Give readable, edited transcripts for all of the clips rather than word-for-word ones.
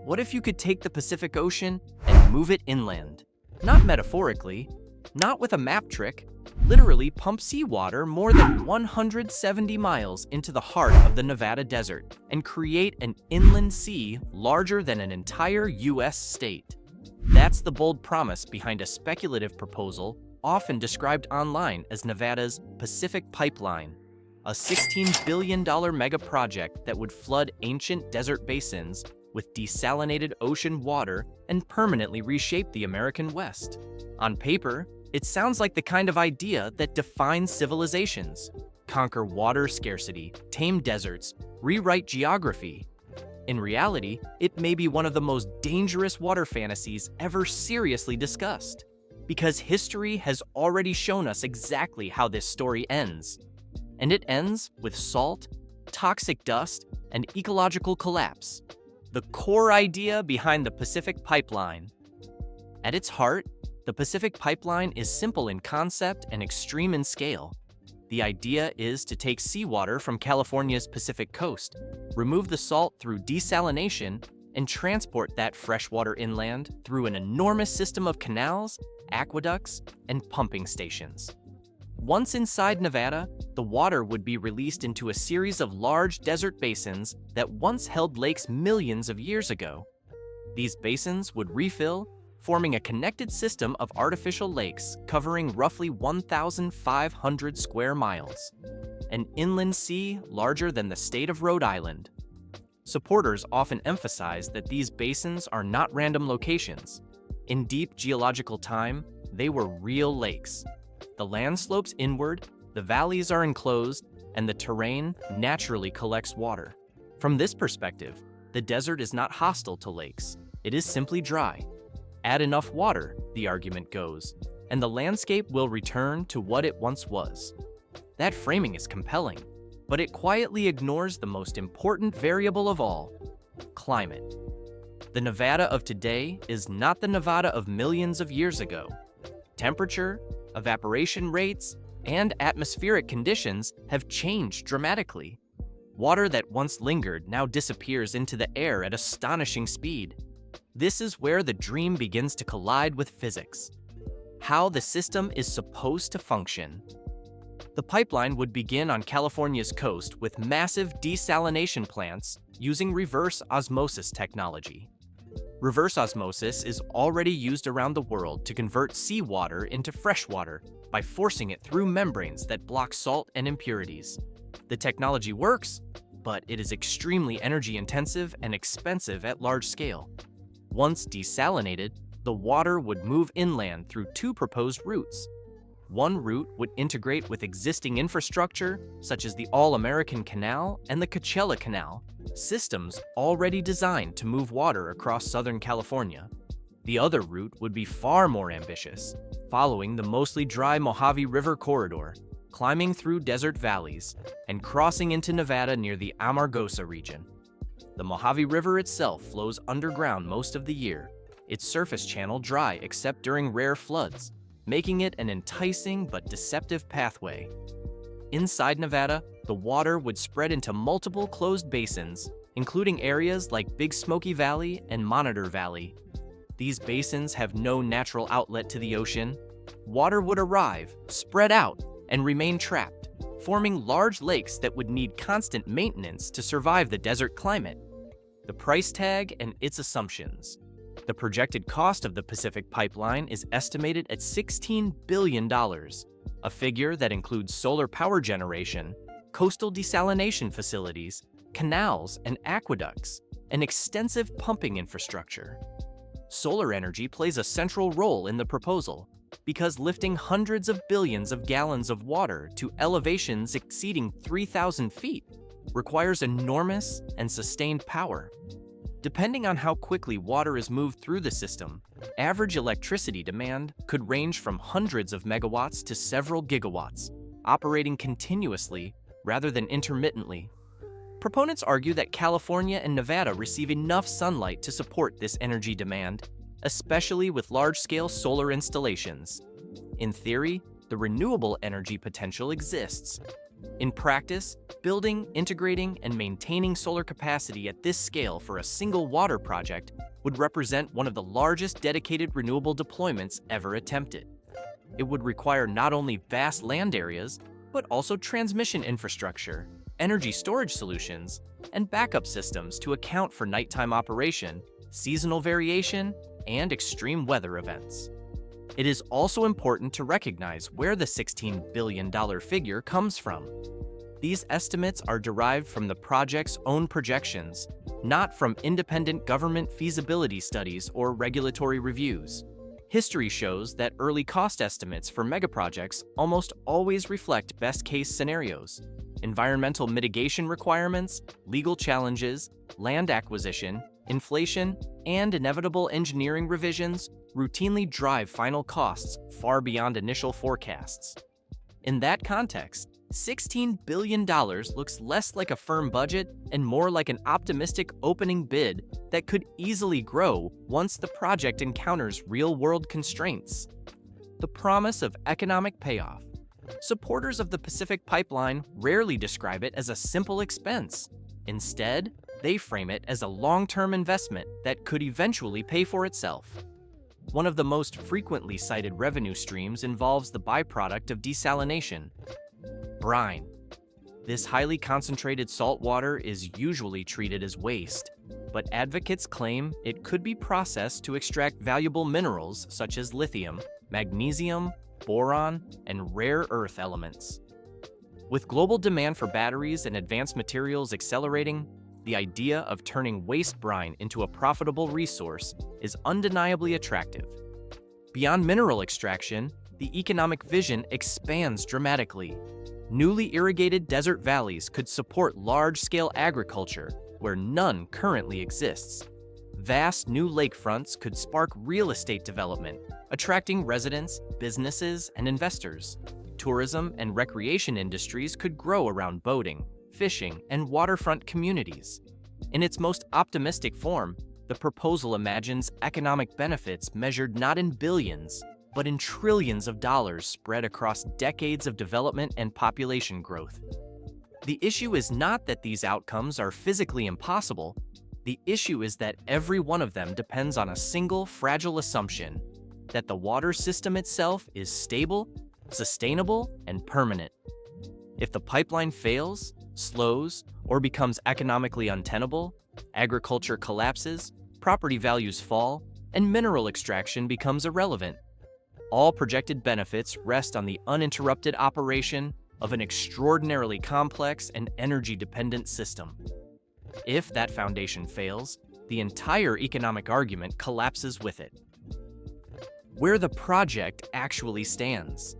What if you could take the Pacific Ocean and move it inland? Not metaphorically, not with a map trick, literally pump seawater more than 170 miles into the heart of the Nevada desert and create an inland sea larger than an entire US state. That's the bold promise behind a speculative proposal often described online as Nevada's Pacific Pipeline, a $16 billion mega project that would flood ancient desert basins with desalinated ocean water and permanently reshape the American West. On paper, it sounds like the kind of idea that defines civilizations: conquer water scarcity, tame deserts, rewrite geography. In reality, it may be one of the most dangerous water fantasies ever seriously discussed, because history has already shown us exactly how this story ends. And it ends with salt, toxic dust, and ecological collapse. The core idea behind the Pacific Pipeline. At its heart, the Pacific Pipeline is simple in concept and extreme in scale. The idea is to take seawater from California's Pacific coast, remove the salt through desalination, and transport that freshwater inland through an enormous system of canals, aqueducts, and pumping stations. Once inside Nevada, the water would be released into a series of large desert basins that once held lakes millions of years ago. These basins would refill, forming a connected system of artificial lakes covering roughly 1,500 square miles, an inland sea larger than the state of Rhode Island. Supporters often emphasize that these basins are not random locations. In deep geological time, they were real lakes. The land slopes inward, the valleys are enclosed, and the terrain naturally collects water. From this perspective, the desert is not hostile to lakes. It is simply dry. Add enough water, the argument goes, and the landscape will return to what it once was. That framing is compelling, but it quietly ignores the most important variable of all: climate. The Nevada of today is not the Nevada of millions of years ago. Temperature, evaporation rates, and atmospheric conditions have changed dramatically. Water that once lingered now disappears into the air at astonishing speed. This is where the dream begins to collide with physics. How the system is supposed to function. The pipeline would begin on California's coast with massive desalination plants using reverse osmosis technology. Reverse osmosis is already used around the world to convert seawater into freshwater by forcing it through membranes that block salt and impurities. The technology works, but it is extremely energy intensive and expensive at large scale. Once desalinated, the water would move inland through two proposed routes. One route would integrate with existing infrastructure, such as the All-American Canal and the Coachella Canal, systems already designed to move water across Southern California. The other route would be far more ambitious, following the mostly dry Mojave River corridor, climbing through desert valleys, and crossing into Nevada near the Amargosa region. The Mojave River itself flows underground most of the year, its surface channel dry except during rare floods, making it an enticing but deceptive pathway. Inside Nevada, the water would spread into multiple closed basins, including areas like Big Smoky Valley and Monitor Valley. These basins have no natural outlet to the ocean. Water would arrive, spread out, and remain trapped, forming large lakes that would need constant maintenance to survive the desert climate. The price tag and its assumptions. The projected cost of the Pacific Pipeline is estimated at $16 billion, a figure that includes solar power generation, coastal desalination facilities, canals and aqueducts, and extensive pumping infrastructure. Solar energy plays a central role in the proposal because lifting hundreds of billions of gallons of water to elevations exceeding 3,000 feet requires enormous and sustained power. Depending on how quickly water is moved through the system, average electricity demand could range from hundreds of megawatts to several gigawatts, operating continuously rather than intermittently. Proponents argue that California and Nevada receive enough sunlight to support this energy demand, especially with large-scale solar installations. In theory, the renewable energy potential exists, In practice, building, integrating, and maintaining solar capacity at this scale for a single water project would represent one of the largest dedicated renewable deployments ever attempted. It would require not only vast land areas, but also transmission infrastructure, energy storage solutions, and backup systems to account for nighttime operation, seasonal variation, and extreme weather events. It is also important to recognize where the $16 billion figure comes from. These estimates are derived from the project's own projections, not from independent government feasibility studies or regulatory reviews. History shows that early cost estimates for megaprojects almost always reflect best-case scenarios. Environmental mitigation requirements, legal challenges, land acquisition, inflation, and inevitable engineering revisions routinely drive final costs far beyond initial forecasts. In that context, $16 billion looks less like a firm budget and more like an optimistic opening bid that could easily grow once the project encounters real-world constraints. The promise of economic payoff. Supporters of the Pacific Pipeline rarely describe it as a simple expense. Instead, they frame it as a long-term investment that could eventually pay for itself. One of the most frequently cited revenue streams involves the byproduct of desalination, brine. This highly concentrated salt water is usually treated as waste, but advocates claim it could be processed to extract valuable minerals such as lithium, magnesium, boron, and rare earth elements. With global demand for batteries and advanced materials accelerating, the idea of turning waste brine into a profitable resource is undeniably attractive. Beyond mineral extraction, the economic vision expands dramatically. Newly irrigated desert valleys could support large-scale agriculture where none currently exists. Vast new lakefronts could spark real estate development, attracting residents, businesses, and investors. Tourism and recreation industries could grow around boating, fishing, and waterfront communities. In its most optimistic form, the proposal imagines economic benefits measured not in billions, but in trillions of dollars spread across decades of development and population growth. The issue is not that these outcomes are physically impossible. The issue is that every one of them depends on a single fragile assumption: that the water system itself is stable, sustainable, and permanent. If the pipeline fails, slows, or becomes economically untenable, agriculture collapses, property values fall, and mineral extraction becomes irrelevant. All projected benefits rest on the uninterrupted operation of an extraordinarily complex and energy-dependent system. If that foundation fails, the entire economic argument collapses with it. Where the project actually stands.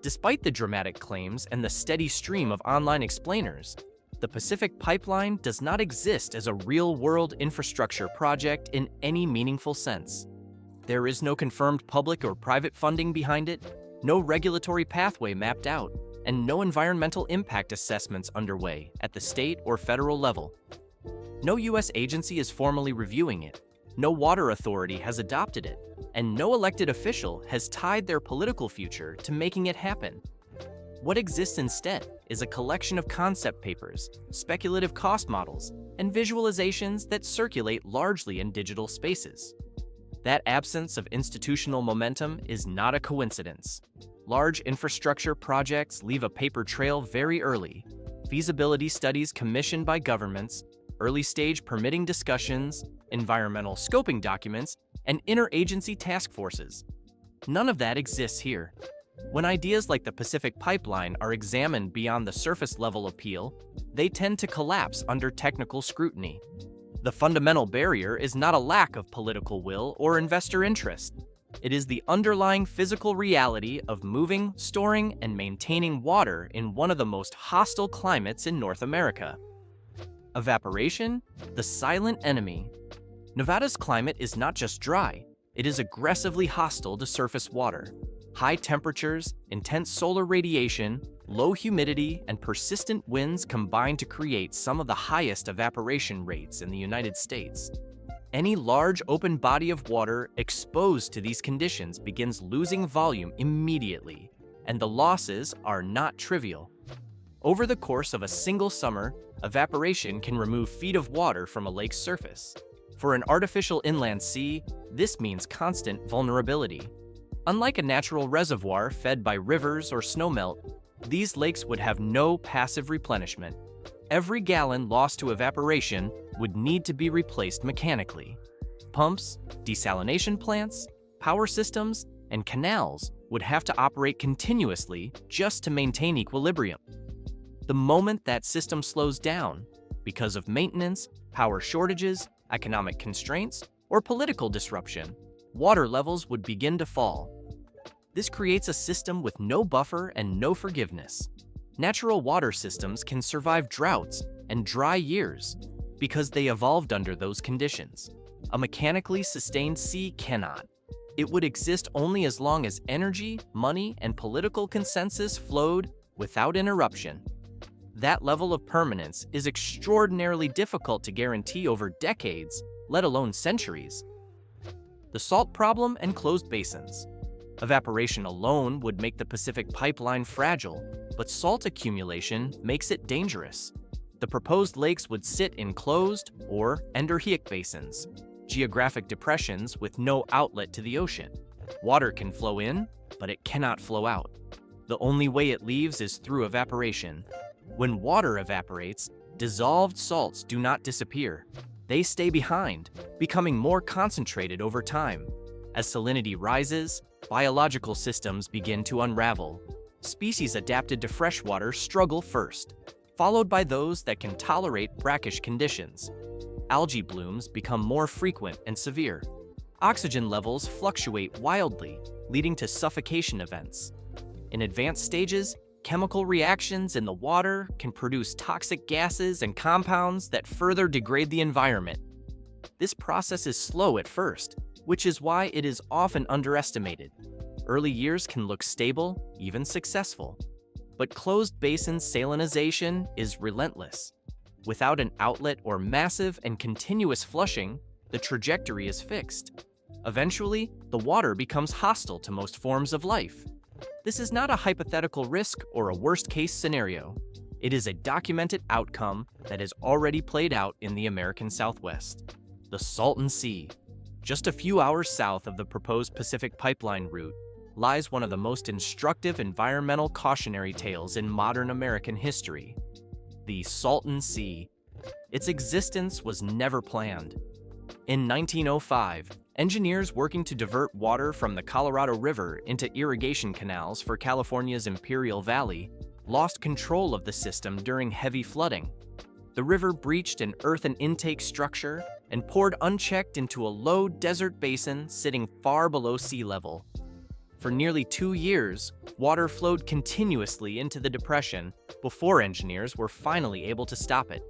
Despite the dramatic claims and the steady stream of online explainers, the Pacific Pipeline does not exist as a real-world infrastructure project in any meaningful sense. There is no confirmed public or private funding behind it, no regulatory pathway mapped out, and no environmental impact assessments underway at the state or federal level. No U.S. agency is formally reviewing it, no water authority has adopted it, and no elected official has tied their political future to making it happen. What exists instead is a collection of concept papers, speculative cost models, and visualizations that circulate largely in digital spaces. That absence of institutional momentum is not a coincidence. Large infrastructure projects leave a paper trail very early. Feasibility studies commissioned by governments, early-stage permitting discussions, environmental scoping documents, and interagency task forces. None of that exists here. When ideas like the Pacific Pipeline are examined beyond the surface-level appeal, they tend to collapse under technical scrutiny. The fundamental barrier is not a lack of political will or investor interest. It is the underlying physical reality of moving, storing, and maintaining water in one of the most hostile climates in North America. Evaporation, the silent enemy. Nevada's climate is not just dry, it is aggressively hostile to surface water. High temperatures, intense solar radiation, low humidity, and persistent winds combine to create some of the highest evaporation rates in the United States. Any large open body of water exposed to these conditions begins losing volume immediately, and the losses are not trivial. Over the course of a single summer, evaporation can remove feet of water from a lake's surface. For an artificial inland sea, this means constant vulnerability. Unlike a natural reservoir fed by rivers or snowmelt, these lakes would have no passive replenishment. Every gallon lost to evaporation would need to be replaced mechanically. Pumps, desalination plants, power systems, and canals would have to operate continuously just to maintain equilibrium. The moment that system slows down, because of maintenance, power shortages, economic constraints, or political disruption, water levels would begin to fall. This creates a system with no buffer and no forgiveness. Natural water systems can survive droughts and dry years because they evolved under those conditions. A mechanically sustained sea cannot. It would exist only as long as energy, money, and political consensus flowed without interruption. That level of permanence is extraordinarily difficult to guarantee over decades, let alone centuries. The salt problem and closed basins. Evaporation alone would make the Pacific pipeline fragile, but salt accumulation makes it dangerous. The proposed lakes would sit in closed or endorheic basins, geographic depressions with no outlet to the ocean. Water can flow in, but it cannot flow out. The only way it leaves is through evaporation. When water evaporates, dissolved salts do not disappear. They stay behind, becoming more concentrated over time. As salinity rises, biological systems begin to unravel. Species adapted to freshwater struggle first, followed by those that can tolerate brackish conditions. Algae blooms become more frequent and severe. Oxygen levels fluctuate wildly, leading to suffocation events. In advanced stages, chemical reactions in the water can produce toxic gases and compounds that further degrade the environment. This process is slow at first, which is why it is often underestimated. Early years can look stable, even successful. But closed basin salinization is relentless. Without an outlet or massive and continuous flushing, the trajectory is fixed. Eventually, the water becomes hostile to most forms of life. This is not a hypothetical risk or a worst-case scenario. It is a documented outcome that has already played out in the American Southwest. The Salton Sea. Just a few hours south of the proposed Pacific Pipeline route lies one of the most instructive environmental cautionary tales in modern American history. The Salton Sea. Its existence was never planned. In 1905, engineers working to divert water from the Colorado River into irrigation canals for California's Imperial Valley lost control of the system during heavy flooding. The river breached an earthen intake structure and poured unchecked into a low desert basin sitting far below sea level. For nearly 2 years, water flowed continuously into the depression before engineers were finally able to stop it.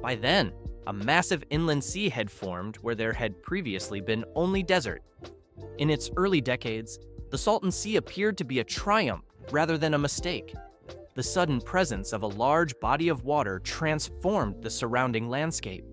By then, a massive inland sea had formed where there had previously been only desert. In its early decades, the Salton Sea appeared to be a triumph rather than a mistake. The sudden presence of a large body of water transformed the surrounding landscape.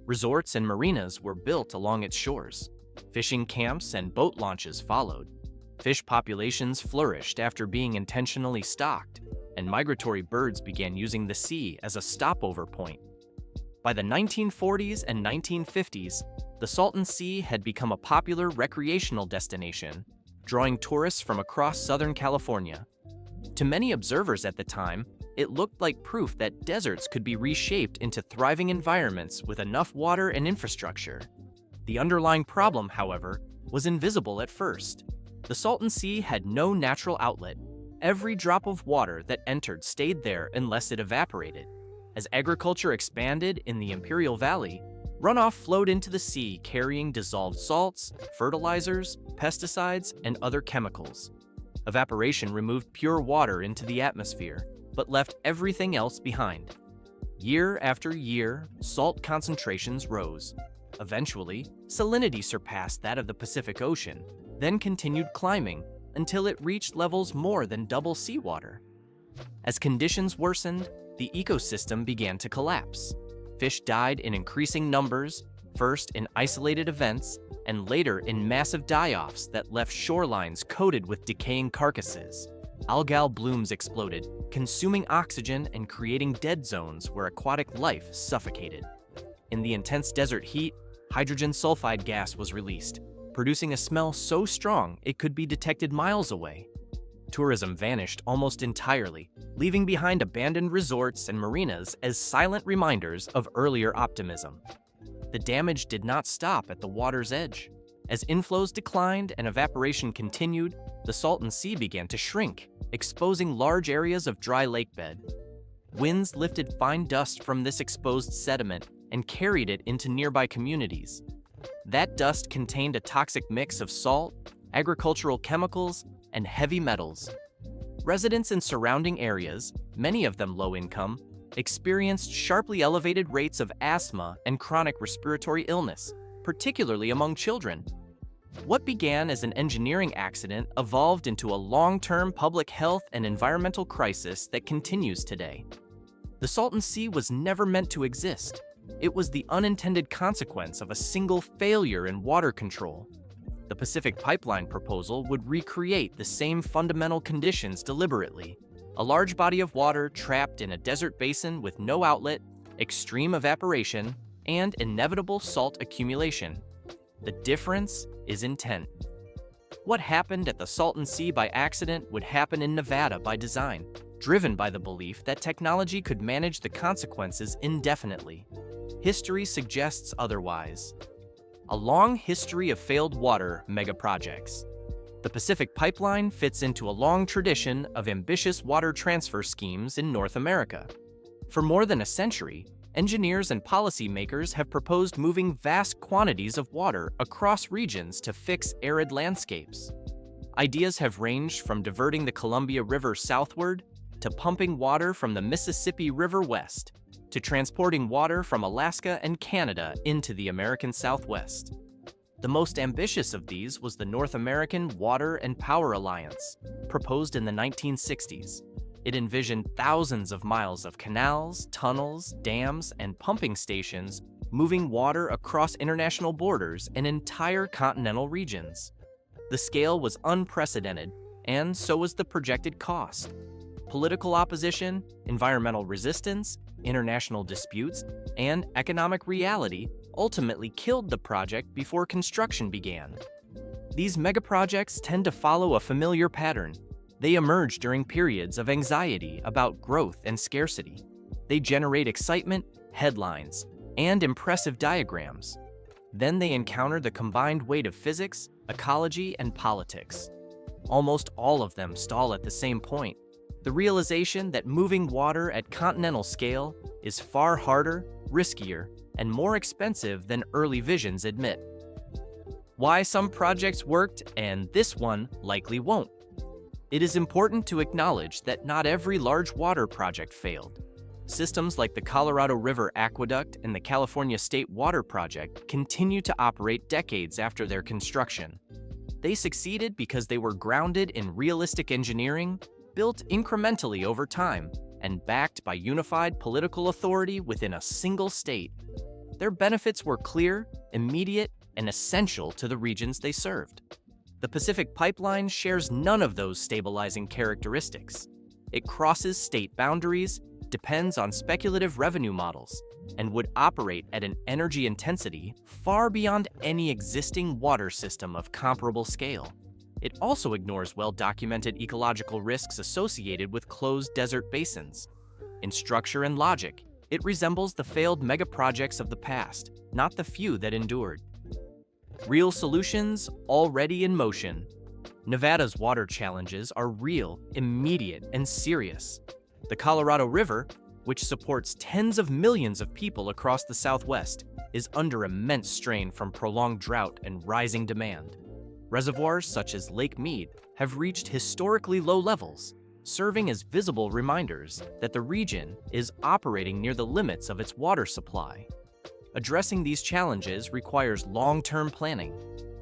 Resorts and marinas were built along its shores. Fishing camps and boat launches followed. Fish populations flourished after being intentionally stocked, and migratory birds began using the sea as a stopover point. By the 1940s and 1950s, the Salton Sea had become a popular recreational destination, drawing tourists from across Southern California. To many observers at the time, it looked like proof that deserts could be reshaped into thriving environments with enough water and infrastructure. The underlying problem, however, was invisible at first. The Salton Sea had no natural outlet. Every drop of water that entered stayed there unless it evaporated. As agriculture expanded in the Imperial Valley, runoff flowed into the sea carrying dissolved salts, fertilizers, pesticides, and other chemicals. Evaporation removed pure water into the atmosphere, but left everything else behind. Year after year, salt concentrations rose. Eventually, salinity surpassed that of the Pacific Ocean, then continued climbing until it reached levels more than double seawater. As conditions worsened, the ecosystem began to collapse. Fish died in increasing numbers, first in isolated events, and later in massive die-offs that left shorelines coated with decaying carcasses. Algal blooms exploded, consuming oxygen and creating dead zones where aquatic life suffocated. In the intense desert heat, hydrogen sulfide gas was released, producing a smell so strong it could be detected miles away. Tourism vanished almost entirely, leaving behind abandoned resorts and marinas as silent reminders of earlier optimism. The damage did not stop at the water's edge. As inflows declined and evaporation continued, the Salton Sea began to shrink, exposing large areas of dry lakebed. Winds lifted fine dust from this exposed sediment and carried it into nearby communities. That dust contained a toxic mix of salt, agricultural chemicals, and heavy metals. Residents in surrounding areas, many of them low income, experienced sharply elevated rates of asthma and chronic respiratory illness, particularly among children. What began as an engineering accident evolved into a long-term public health and environmental crisis that continues today. The Salton Sea was never meant to exist. It was the unintended consequence of a single failure in water control. The Pacific Pipeline proposal would recreate the same fundamental conditions deliberately: a large body of water trapped in a desert basin with no outlet, extreme evaporation, and inevitable salt accumulation. The difference is intent. What happened at the Salton Sea by accident would happen in Nevada by design, driven by the belief that technology could manage the consequences indefinitely. History suggests otherwise. A long history of failed water megaprojects. The Pacific Pipeline fits into a long tradition of ambitious water transfer schemes in North America. For more than a century, engineers and policymakers have proposed moving vast quantities of water across regions to fix arid landscapes. Ideas have ranged from diverting the Columbia River southward, to pumping water from the Mississippi River west, to transporting water from Alaska and Canada into the American Southwest. The most ambitious of these was the North American Water and Power Alliance, proposed in the 1960s. It envisioned thousands of miles of canals, tunnels, dams, and pumping stations moving water across international borders and entire continental regions. The scale was unprecedented, and so was the projected cost. Political opposition, environmental resistance, international disputes, and economic reality ultimately killed the project before construction began. These megaprojects tend to follow a familiar pattern. They emerge during periods of anxiety about growth and scarcity. They generate excitement, headlines, and impressive diagrams. Then they encounter the combined weight of physics, ecology, and politics. Almost all of them stall at the same point: the realization that moving water at continental scale is far harder, riskier, and more expensive than early visions admit. Why some projects worked and this one likely won't. It is important to acknowledge that not every large water project failed. Systems like the Colorado River Aqueduct and the California State Water Project continue to operate decades after their construction. They succeeded because they were grounded in realistic engineering, built incrementally over time, and backed by unified political authority within a single state. Their benefits were clear, immediate, and essential to the regions they served. The Pacific Pipeline shares none of those stabilizing characteristics. It crosses state boundaries, depends on speculative revenue models, and would operate at an energy intensity far beyond any existing water system of comparable scale. It also ignores well-documented ecological risks associated with closed desert basins. In structure and logic, it resembles the failed megaprojects of the past, not the few that endured. Real solutions already in motion. Nevada's water challenges are real, immediate, and serious. The Colorado River, which supports tens of millions of people across the Southwest, is under immense strain from prolonged drought and rising demand. Reservoirs such as Lake Mead have reached historically low levels, serving as visible reminders that the region is operating near the limits of its water supply. Addressing these challenges requires long-term planning,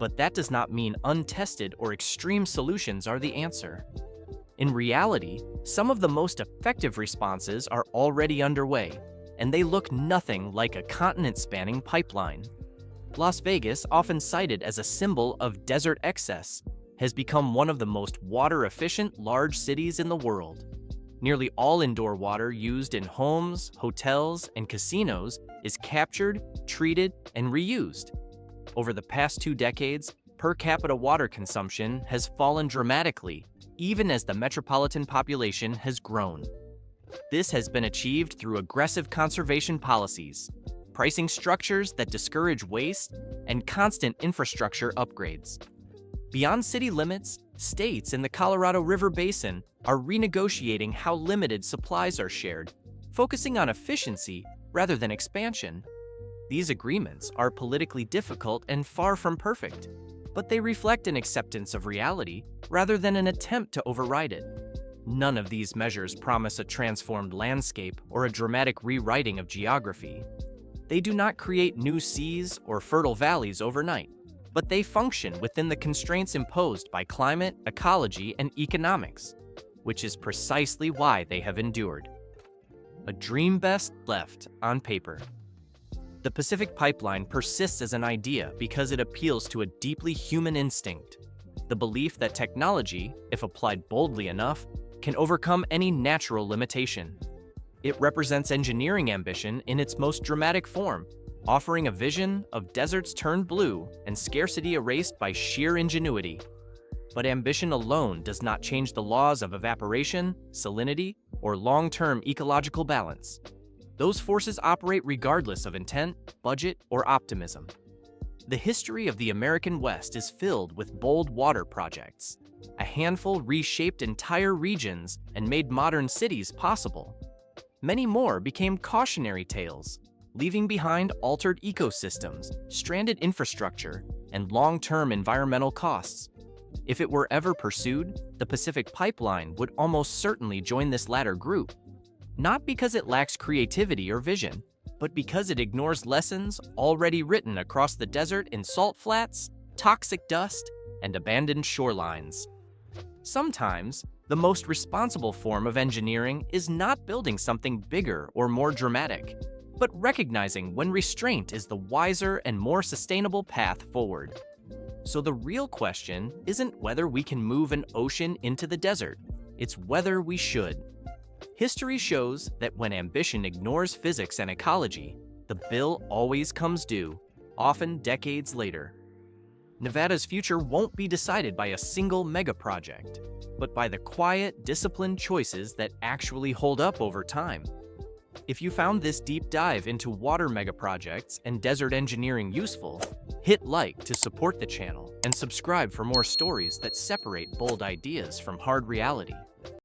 but that does not mean untested or extreme solutions are the answer. In reality, some of the most effective responses are already underway, and they look nothing like a continent-spanning pipeline. Las Vegas, often cited as a symbol of desert excess, has become one of the most water-efficient large cities in the world. Nearly all indoor water used in homes, hotels, and casinos is captured, treated, and reused. Over the past 2 decades, per capita water consumption has fallen dramatically, even as the metropolitan population has grown. This has been achieved through aggressive conservation policies, pricing structures that discourage waste, and constant infrastructure upgrades. Beyond city limits, states in the Colorado River Basin are renegotiating how limited supplies are shared, focusing on efficiency rather than expansion. These agreements are politically difficult and far from perfect, but they reflect an acceptance of reality rather than an attempt to override it. None of these measures promise a transformed landscape or a dramatic rewriting of geography. They do not create new seas or fertile valleys overnight, but they function within the constraints imposed by climate, ecology, and economics, which is precisely why they have endured. A dream best left on paper. The Pacific Pipeline persists as an idea because it appeals to a deeply human instinct, the belief that technology, if applied boldly enough, can overcome any natural limitation. It represents engineering ambition in its most dramatic form, offering a vision of deserts turned blue and scarcity erased by sheer ingenuity. But ambition alone does not change the laws of evaporation, salinity, or long-term ecological balance. Those forces operate regardless of intent, budget, or optimism. The history of the American West is filled with bold water projects. A handful reshaped entire regions and made modern cities possible. Many more became cautionary tales, leaving behind altered ecosystems, stranded infrastructure, and long-term environmental costs. If it were ever pursued, the Pacific Pipeline would almost certainly join this latter group, not because it lacks creativity or vision, but because it ignores lessons already written across the desert in salt flats, toxic dust, and abandoned shorelines. Sometimes, the most responsible form of engineering is not building something bigger or more dramatic, but recognizing when restraint is the wiser and more sustainable path forward. So the real question isn't whether we can move an ocean into the desert, it's whether we should. History shows that when ambition ignores physics and ecology, the bill always comes due, often decades later. Nevada's future won't be decided by a single mega-project, but by the quiet, disciplined choices that actually hold up over time. If you found this deep dive into water megaprojects and desert engineering useful, hit like to support the channel and subscribe for more stories that separate bold ideas from hard reality.